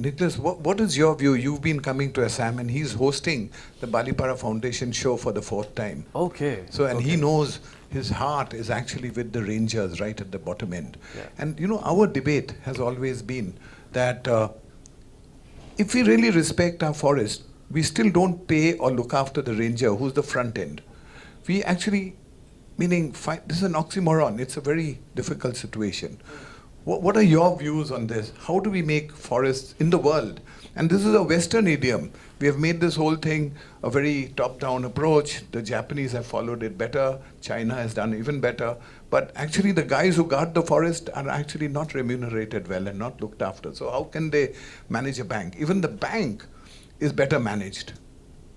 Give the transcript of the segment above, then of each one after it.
Nicholas, what is your view? You've been coming to Assam and he's hosting the Balipara Foundation show for the 4th time. Okay. So, and okay. he knows his heart is actually with the rangers right at the bottom end. Yeah. And you know, our debate has always been that if we really respect our forest, we still don't pay or look after the ranger who's the front end. We actually, meaning, this is an oxymoron. It's a very difficult situation. What are your views on this? How do we make forests in the world? And this is a Western idiom. We have made this whole thing a very top-down approach. The Japanese have followed it better. China has done even better. But actually the guys who guard the forest are actually not remunerated well and not looked after. So how can they manage a bank? Even the bank is better managed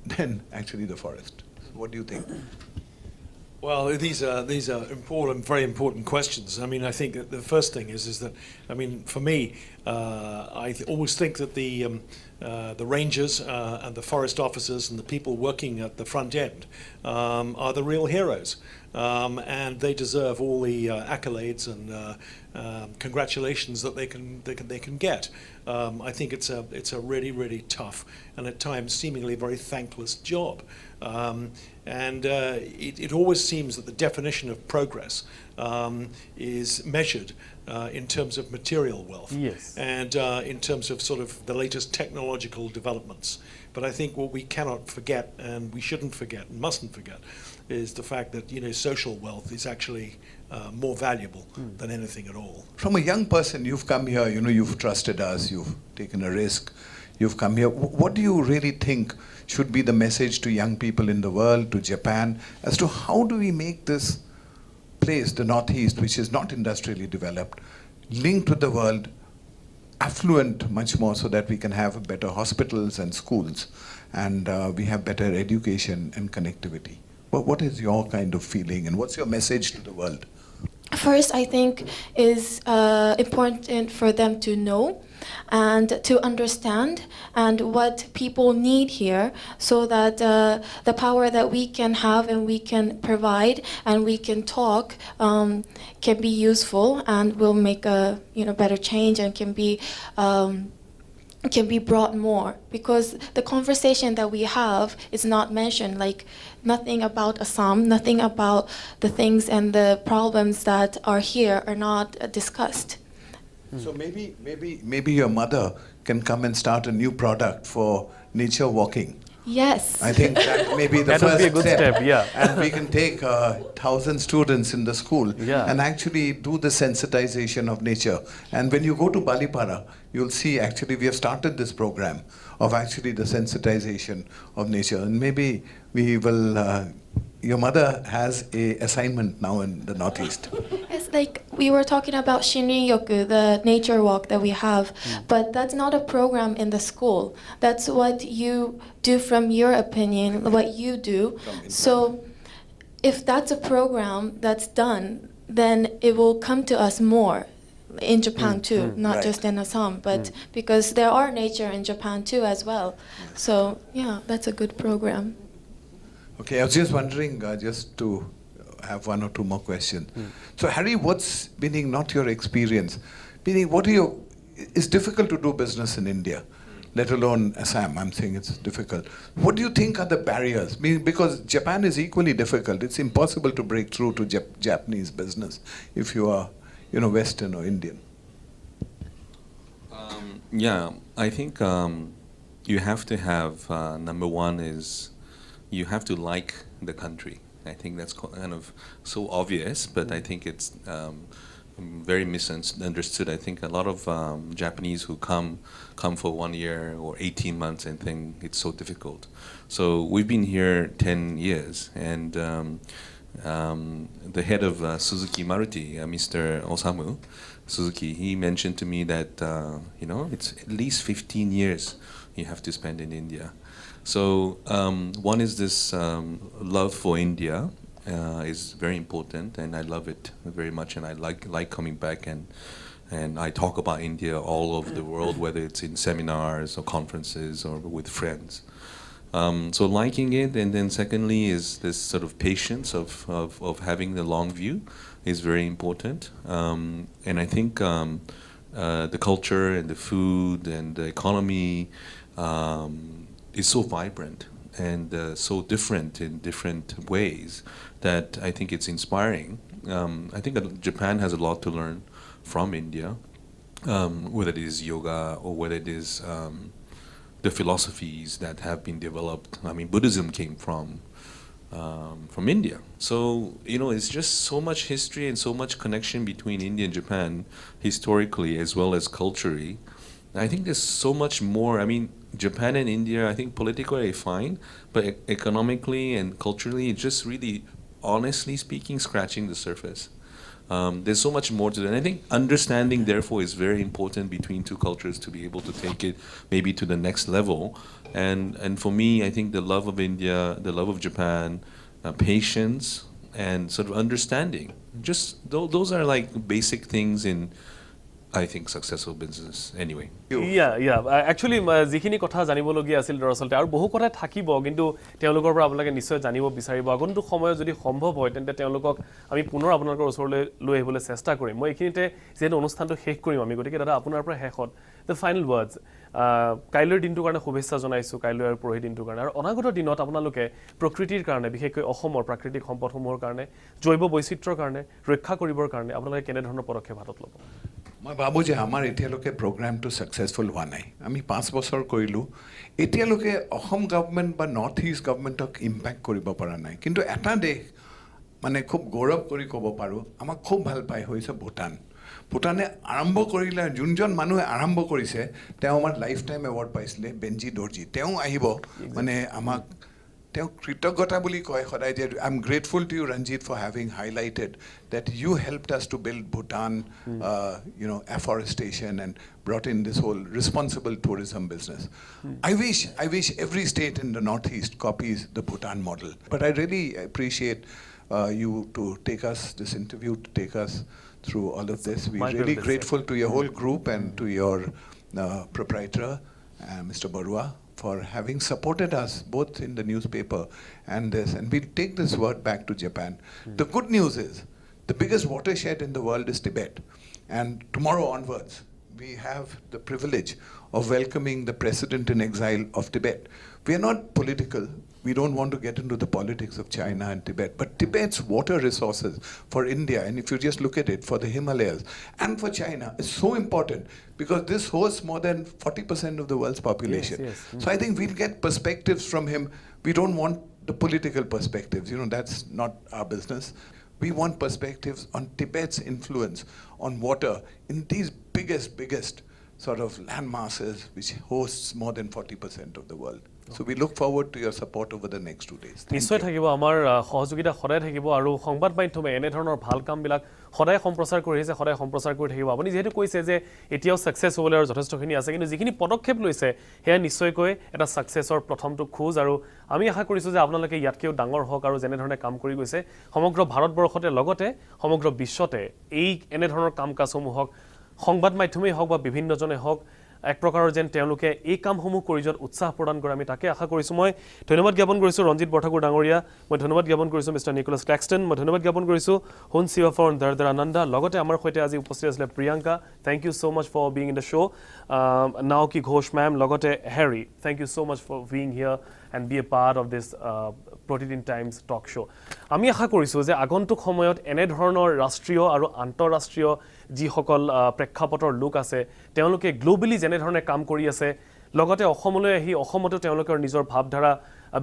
than actually the forest. What do you think? Well, these are important, very important questions. I mean, I think that the first thing is that, I mean, for me, I always think that the rangers and the forest officers and the people working at the front end are the real heroes, and they deserve all the accolades and congratulations that they can get. I think it's a really, really tough and at times seemingly very thankless job. And it always seems that the definition of progress is measured in terms of material wealth, yes, and in terms of sort of the latest technological developments. But I think what we cannot forget, and we shouldn't forget and mustn't forget, is the fact that, you know, social wealth is actually more valuable than anything at all. From a young person, you've come here, you know, you've trusted us, you've taken a risk, you've come here. What do you really think should be the message to young people in the world, to Japan, as to how do we make this place, the Northeast, which is not industrially developed, linked with the world, affluent much more, so that we can have better hospitals and schools, and we have better education and connectivity? What is your kind of feeling, and what's your message to the world? First, I think is important for them to know and to understand and what people need here, so that the power that we can have and we can provide and we can talk can be useful and will make a better change and can be brought more, because the conversation that we have is not mentioned, like nothing about Assam, nothing about the things and the problems that are here are not discussed. So maybe your mother can come and start a new product for nature walking. Yes. I think that may be the That would first be a good step, yeah. And we can take 1,000 students in the school and actually do the sensitization of nature. And when you go to Balipara, you'll see actually we have started this program of actually the sensitization of nature. And maybe we will, your mother has a assignment now in the Northeast. It's like we were talking about Shinrin-yoku, the nature walk that we have, but that's not a program in the school. That's what you do from your opinion, what you do. So if that's a program that's done, then it will come to us more in Japan too, not just in Assam, but because there are nature in Japan too as well. So yeah, that's a good program. Okay, I was just wondering, just to have one or two more questions. So Harry, what's meaning not your experience? Meaning, it's difficult to do business in India, let alone Assam. I'm saying it's difficult. What do you think are the barriers? Meaning, because Japan is equally difficult. It's impossible to break through to Japanese business if you are, Western or Indian. Yeah, I think you have to have, number one is, you have to like the country. I think that's kind of so obvious, but I think it's very misunderstood. I think a lot of Japanese who come for 1 year or 18 months and think it's so difficult. So we've been here 10 years, and the head of Suzuki Maruti, Mr. Osamu Suzuki, he mentioned to me that it's at least 15 years you have to spend in India. So one is this love for India is very important, and I love it very much, and I like coming back, and I talk about India all over the world, whether it's in seminars or conferences or with friends. So liking it, and then secondly is this sort of patience of having the long view is very important, and I think the culture and the food and the economy is so vibrant and so different in different ways that I think it's inspiring. I think that Japan has a lot to learn from India, whether it is yoga or whether it is the philosophies that have been developed. I mean, Buddhism came from India. So, it's just so much history and so much connection between India and Japan historically as well as culturally. I think there's so much more. I mean, Japan and India, I think politically fine, but economically and culturally, it's just really, honestly speaking, scratching the surface. There's so much more to it. And I think understanding, therefore, is very important between two cultures to be able to take it maybe to the next level. And for me, I think the love of India, the love of Japan, patience, and sort of understanding. Just those are like basic things in, I think, successful business anyway. Actually, যিখিনি কথা জানিবলগীয়া আছিল দৰাচলতে আৰু বহু কথা থাকিব কিন্তু তেওঁলোকৰ পৰা আপোনালোকে নিশ্চয় জানিব বিচাৰিব আগন্তুক সময়ত যদি সম্ভৱ হয় তেন্তে তেওঁলোকক আমি পুনৰ আপোনালোকৰ ওচৰলৈ লৈ আহিবলৈ চেষ্টা কৰিম মই এইখিনিতে যেন অনুষ্ঠানটো শেষ কৰিম আমি গতিকে দাদা আপোনাৰ পৰা শেষত the final words কাইলৈৰ দিনটোৰ কাৰণে শুভেচ্ছা জনাইছো কাইলৈ আৰু পৰহি দিনটোৰ কাৰণে আৰু অনাগত দিনত আপোনালোকে প্ৰকৃতিৰ কাৰণে বিশেষকৈ অসমৰ প্ৰাকৃতিক সম্পদসমূহৰ কাৰণে জৈৱ বৈচিত্ৰ্যৰ কাৰণে ৰক্ষা কৰিবৰ কাৰণে আপোনালোকে কেনে ধৰণৰ পদক্ষেপ হাতত ল'ব মই ভাবো যে আমাৰ এতিয়ালৈকে প্ৰগ্ৰামটো সাকসেসফুল হোৱা নাই আমি 5 বছৰ কৰিলো এতিয়ালৈকে অসম গভৰ্ণমেণ্ট বা নৰ্থ ইষ্ট গভৰ্ণমেণ্টক ইম্প্যাক্ট কৰিব পৰা নাই কিন্তু এটা দেশ মানে খুব গৌৰৱ কৰি ক'ব পাৰো আমাক খুব ভাল পাই হৈছে ভুটান ভুটানে আৰম্ভ কৰিলে যোনজন মানুহে আৰম্ভ কৰিছে তেওঁ আমাৰ লাইফ টাইম এৱাৰ্ড পাইছিলে বেনজি দৰ্জি তেওঁ আহিব মানে আমাক তেওঁ কৃতজ্ঞতা বুলি কয় সদায় যে I am grateful to you Ranjit for having highlighted that you helped us to build Bhutan, afforestation and brought in this whole responsible tourism business. I wish every state in the Northeast copies the Bhutan model. But I really appreciate you to take us this interview, to take us through all of this. We're really grateful to your whole group and to your proprietor, Mr. Barua, for having supported us both in the newspaper and this. And we'll take this word back to Japan. The good news is, the biggest watershed in the world is Tibet. And tomorrow onwards, we have the privilege of welcoming the president in exile of Tibet. We are not political. We don't want to get into the politics of China and Tibet. But Tibet's water resources for India, and if you just look at it, for the Himalayas and for China, is so important because this hosts more than 40% of the world's population. Yes. So I think we'll get perspectives from him. We don't want the political perspectives. That's not our business. We want perspectives on Tibet's influence on water in these biggest sort of land masses which hosts more than 40% of the world. So we look forward to your support over the next 2 days. নিশ্চয় থাকিব আমাৰ সহযোগিতা সদায় থাকিব আৰু সংবাদ মাধ্যমে এনে ধৰণৰ ভাল কামবিলাক সদায় সম্প্ৰচাৰ কৰি আহিছে সদায় সম্প্ৰচাৰ কৰি থাকিব আপুনি যেহেতু কৈছে যে এতিয়াও সাকসেস হ'বলৈ আৰু যথেষ্টখিনি আছে কিন্তু যিখিনি পদক্ষেপ লৈছে হেয়া নিশ্চয়কৈ এটা সাকসেসৰ প্ৰথমটো খোজ আৰু আমি আশা কৰিছো যে আপোনালোকে ইয়াতকেও ডাঙৰ হওক আৰু যেনে ধৰণে কাম কৰি গৈছে সমগ্ৰ ভাৰতবৰ্ষতে লগতে সমগ্ৰ বিশ্বতে এই এনে ধৰণৰ কাম কাজসমূহক সংবাদ মাধ্যমেই হওক বা বিভিন্নজনে হওক এক প্ৰকাৰৰ যেন তেওঁলোকে এই কামসমূহ কৰি যোৱাত উৎসাহ প্ৰদান কৰে আমি তাকে আশা কৰিছো মই ধন্যবাদ জ্ঞাপন কৰিছো ৰঞ্জিত বৰঠাকুৰ ডাঙৰীয়া মই ধন্যবাদ জ্ঞাপন কৰিছো মিষ্টাৰ নিকোলাছ ক্লেক্সটন মই ধন্যবাদ জ্ঞাপন কৰিছো হুন শিৱাফৰ দৰদৰ আনন্দা লগতে আমাৰ সৈতে আজি উপস্থিত আছিল Priyanka thank you so much for being in the show নাওকি ঘোষ মেম লগতে হেৰি thank you so much for being here and be a part of this Pratidin Times talk show. আমি আশা কৰিছো যে আগন্তুক সময়ত এনে ধৰণৰ ৰাষ্ট্ৰীয় আৰু আন্তঃৰাষ্ট্ৰীয় যিসকল প্ৰেক্ষাপটৰ লোক আছে তেওঁলোকে গ্লোবালি যেনে ধৰণে কাম কৰি আছে লগতে অসমলৈ আহি অসমতো তেওঁলোকৰ নিজৰ ভাৱধাৰা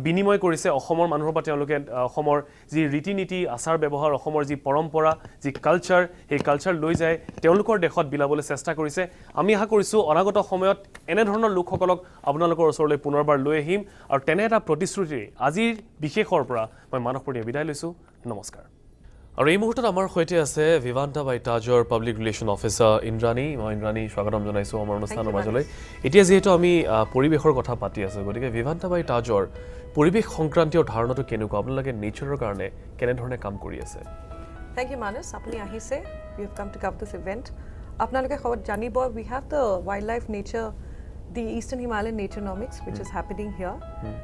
বিনিময় কৰিছে অসমৰ মানুহৰ পৰা তেওঁলোকে অসমৰ যি ৰীতি নীতি আচাৰ ব্যৱহাৰ অসমৰ যি পৰম্পৰা যি কালচাৰ এই কালচাৰ লৈ যায় তেওঁলোকৰ দেশত বিলাবলৈ চেষ্টা কৰিছে আমি আশা কৰিছো অনাগত সময়ত এনে ধৰণৰ লোকসকলক আপোনালোকৰ ওচৰলৈ পুনৰবাৰ লৈ আহিম আৰু তেনে এটা প্ৰতিশ্ৰুতি আজিৰ বিশেষৰ পৰা মই মানসপুৰীয়ে বিদায় লৈছো নমস্কাৰ আৰু এই মুহূৰ্তত আমাৰ সৈতে আছে ভিভান্তা বাই তাজৰ পাব্লিক ৰিলেশ্যন অফিচাৰ ইন্দ্ৰাণী মই ইন্দ্ৰাণী স্বাগতম জনাইছো আমাৰ অনুষ্ঠানৰ মাজলৈ এতিয়া যেহেতু আমি পৰিৱেশৰ কথা পাতি আছো গতিকে ভিভান্তা বাই তাজৰ পৰিৱেশ সংক্ৰান্তীয় ধাৰণাটো কেনেকুৱা আপোনালোকে নেচাৰৰ কাৰণে কেনে ধৰণে কাম কৰি আছে Thank you, Manas. Apni ahise. We have come to cover this event. Apnaloke khabar janibo. We have the wildlife nature, the Eastern Himalayan Naturenomics, which is happening here.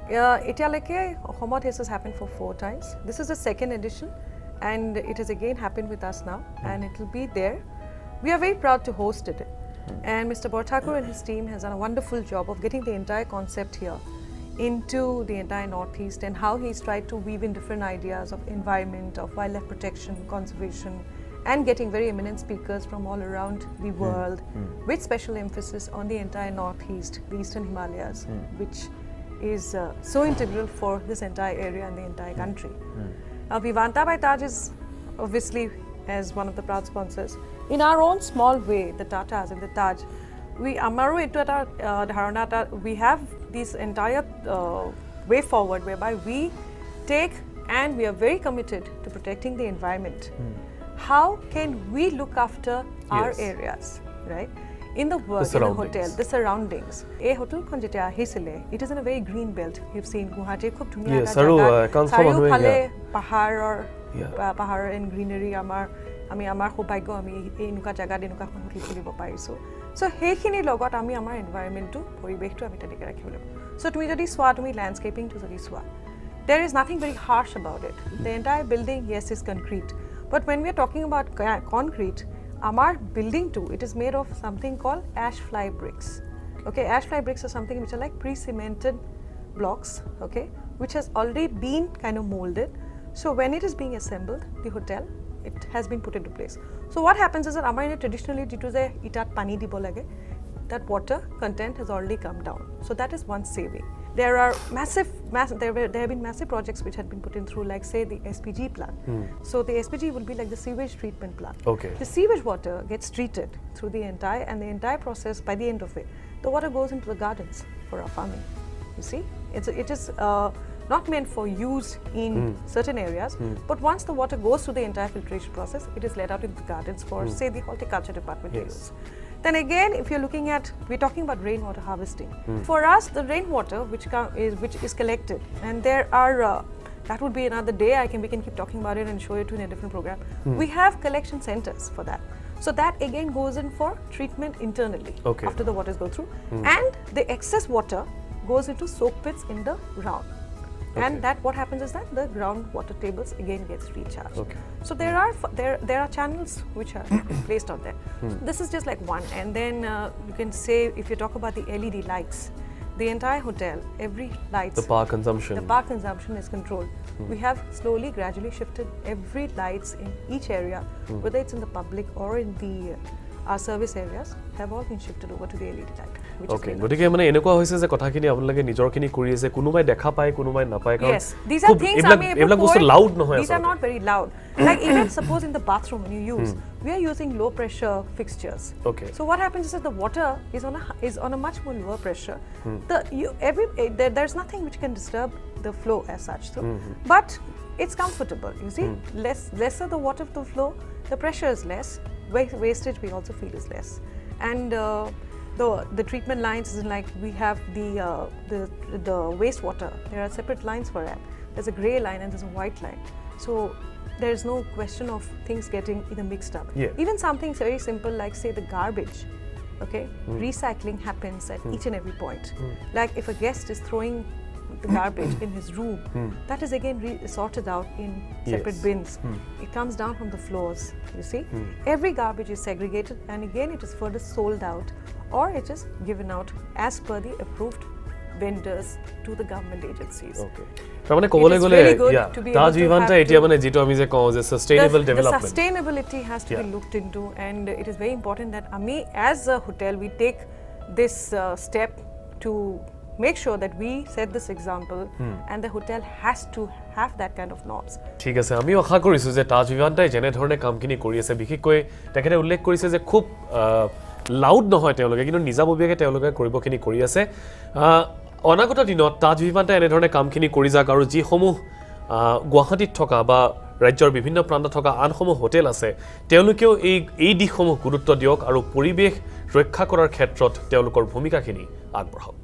Etialeke Homot has happened for 4 times. This is the 2nd edition, and it has again happened with us now, and it will be there. We are very proud to host it. And Mr. Borthakur and his team has done a wonderful job of getting the entire concept here into the entire Northeast and how he's tried to weave in different ideas of environment, of wildlife protection, conservation, and getting very eminent speakers from all around the world with special emphasis on the entire Northeast, the Eastern Himalayas, which is so integral for this entire area and the entire country. Vivanta by Taj is obviously as one of the proud sponsors. In our own small way, the Tatas and the Taj, we have this entire way forward whereby we take and we are very committed to protecting the environment. How can we look after our areas, right? In the work, in the hotel, the surroundings. A hotel konjeta hisile, it is in a very green belt. You've seen Guwahati khub dhuniya Yes, saru phale pahar and greenery amar khobagyo ami enuka jaga denuka hotel kholibo parisu. So hekhini logot ami amar environment to poribekh to ami tanike rakhibole. So tumi jodi swa tumi landscaping to jodi swa, there is nothing very harsh about it. The entire building, yes, is concrete. But when we are talking about concrete, our building too, it is made of something called ash fly bricks. Okay, ash fly bricks are something which are like pre-cemented blocks, okay, which has already been kind of molded. So when it is being assembled, the hotel, it has been put into place. So what happens is that traditionally due to the itat pani dibo lage, that water content has already come down. So that is one saving. There are there have been massive projects which had been put in through, like say the SPG plant. So the SPG will be like the sewage treatment plant. Okay. The sewage water gets treated through the entire process. By the end of it, the water goes into the gardens for our farming. You see, it is not meant for use in certain areas, but once the water goes through the entire filtration process, it is let out into the gardens for say the horticulture department to use. Then again, if you're looking at, we're talking about rainwater harvesting. For us, the rainwater which is collected, and there are that would be another day. We can keep talking about it and show it to in a different program. We have collection centers for that. So that again goes in for treatment internally after the waters go through, and the excess water goes into soak pits in the ground. And that what happens is that the ground water tables again gets recharged. So there are channels which are placed out there. This is just like one, and then you can say, if you talk about the LED lights, the entire hotel, every lights, the power consumption is controlled. We have slowly, gradually shifted every lights in each area, whether it's in the public or in the our service areas, have all been shifted over to the LED light. Okay, গতিকে মানে এনেকুৱা হৈছে যে কথাখিনি আপোনালোকে নিজৰখিনি কৰি আছে, কোনোবাই দেখা পায় কোনোবাই নাপায়, কাৰণ yes, these are things এইবিলাক বস্তু লাউড নহয়। These are not very loud. Like even suppose in the bathroom when you use, we are using low pressure fixtures. Okay. So what happens is that the water is on a much more lower pressure. There's nothing which can disturb the flow as such. So, but it's comfortable. You see, lesser the water to flow, the pressure is less. Wastage we also feel is less, and the treatment lines is like we have the wastewater. There are separate lines for that. There's a grey line and there's a white line. So there's no question of things getting either mixed up. Even something very simple like say the garbage. Okay, recycling happens at each and every point. Like if a guest is throwing the garbage in his room, that is again sorted out in separate bins. It comes down from the floors, you see. Every garbage is segregated, and again it is further sold out or it is given out as per the approved vendors to the government agencies. Okay. তাৰমানে ক'বলৈ গ'লে Taj Vivanta এতিয়া মানে যেটো আমি যে কওঁ যে sustainable development. The sustainability has to be looked into, and it is very important that as a hotel we take this step to make sure that we set this example, and the hotel has to have that kind of norms. ঠিক আছে, আমি আশা কৰিছো যে Taj Vivanta যেনে ধৰণে কামখিনি কৰি আছে, বিশেষকৈ তেখেতে উল্লেখ কৰিছে যে খুব লাউড নহয় তেওঁলোকে, কিন্তু নিজাববীয়াকৈ তেওঁলোকে কৰিবখিনি কৰি আছে। অনাগত দিনত Taj Vivanta এনে ধৰণে কামখিনি কৰি যাক, আৰু যিসমূহ গুৱাহাটীত থকা বা ৰাজ্যৰ বিভিন্ন প্ৰান্তত থকা আনসমূহ হোটেল আছে তেওঁলোকেও এই দিশসমূহ গুৰুত্ব দিয়ক আৰু পৰিৱেশ ৰক্ষা কৰাৰ ক্ষেত্ৰত তেওঁলোকৰ ভূমিকাখিনি আগবঢ়াওক।